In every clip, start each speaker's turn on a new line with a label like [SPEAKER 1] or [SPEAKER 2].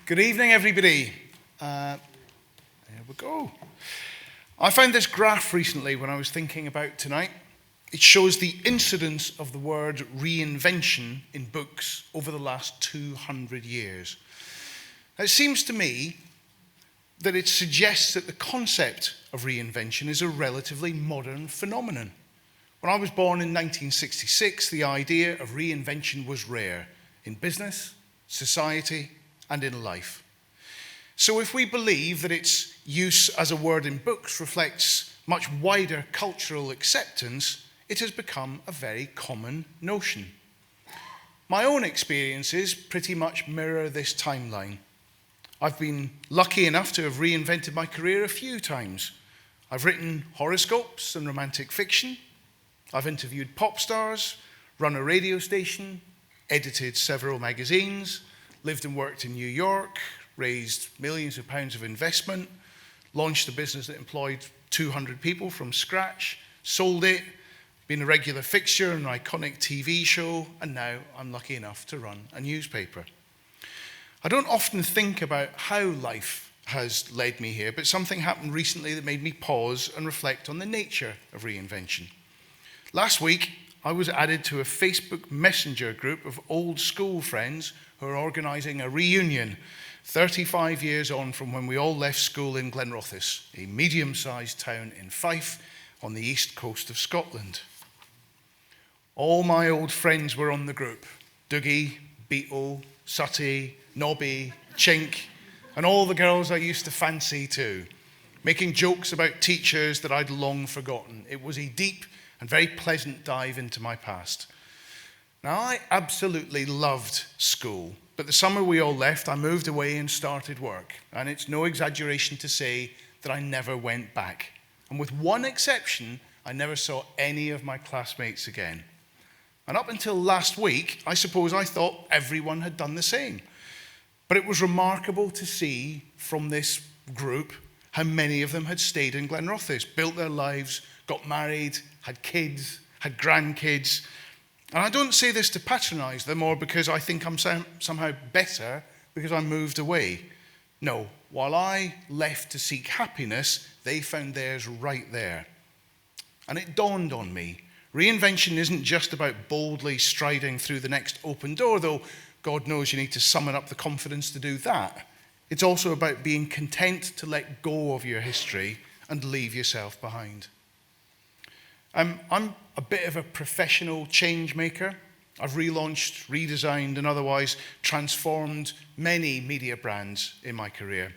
[SPEAKER 1] Good evening, everybody. There we go. I found this graph recently when I was thinking about tonight. It shows the incidence of the word reinvention in books over the last 200 years. Now, it seems to me that it suggests that the concept of reinvention is a relatively modern phenomenon. When I was born in 1966, the idea of reinvention was rare in business, society, and in life. So if we believe that its use as a word in books reflects much wider cultural acceptance, it has become a very common notion. My own experiences pretty much mirror this timeline. I've been lucky enough to have reinvented my career a few times. I've written horoscopes and romantic fiction. I've interviewed pop stars, run a radio station, edited several magazines, lived and worked in New York, raised millions of pounds of investment, launched a business that employed 200 people from scratch, sold it, been a regular fixture on an iconic TV show, and now I'm lucky enough to run a newspaper. I don't often think about how life has led me here, but something happened recently that made me pause and reflect on the nature of reinvention. Last week, I was added to a Facebook Messenger group of old school friends who are organising a reunion 35 years on from when we all left school in Glenrothes, a medium-sized town in Fife on the east coast of Scotland. All my old friends were on the group: Dundee, Beetle, Sutty, Nobby, Chink, and all the girls I used to fancy too, making jokes about teachers that I'd long forgotten. It was a deep and very pleasant dive into my past. Now, I absolutely loved school, but the summer we all left, I moved away and started work, and it's no exaggeration to say that I never went back. And with one exception, I never saw any of my classmates again. And up until last week, I suppose I thought everyone had done the same. But it was remarkable to see from this group how many of them had stayed in Glenrothes, built their lives, got married, had kids, had grandkids. And I don't say this to patronise them or because I think I'm somehow better because I moved away. No, while I left to seek happiness, they found theirs right there. And it dawned on me, reinvention isn't just about boldly striding through the next open door, though God knows you need to summon up the confidence to do that. It's also about being content to let go of your history and leave yourself behind. I'm a bit of a professional change maker. I've relaunched, redesigned, and otherwise transformed many media brands in my career.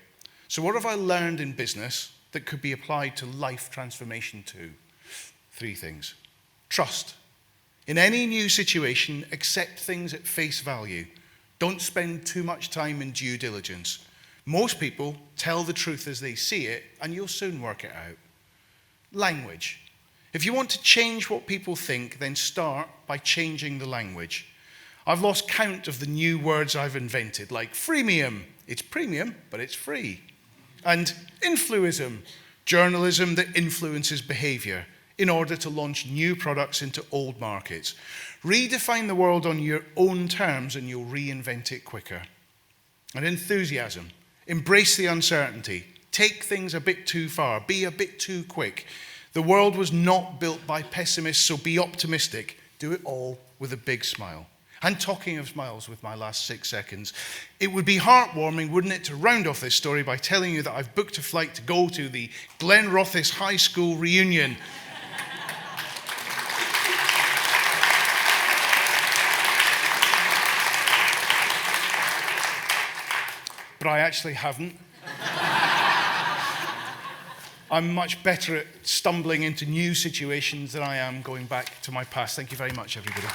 [SPEAKER 1] So what have I learned in business that could be applied to life transformation too? 3 things. Trust. In any new situation, accept things at face value. Don't spend too much time in due diligence. Most people tell the truth as they see it, and you'll soon work it out. Language. If you want to change what people think, then start by changing the language. I've lost count of the new words I've invented, like freemium. It's premium, but it's free. And influism, journalism that influences behavior in order to launch new products into old markets. Redefine the world on your own terms and you'll reinvent it quicker. And enthusiasm, embrace the uncertainty. Take things a bit too far, be a bit too quick. The world was not built by pessimists, so be optimistic. Do it all with a big smile. And talking of smiles with my last 6 seconds, it would be heartwarming, wouldn't it, to round off this story by telling you that I've booked a flight to go to the Glenrothes High School reunion. But I actually haven't. I'm much better at stumbling into new situations than I am going back to my past. Thank you very much, everybody.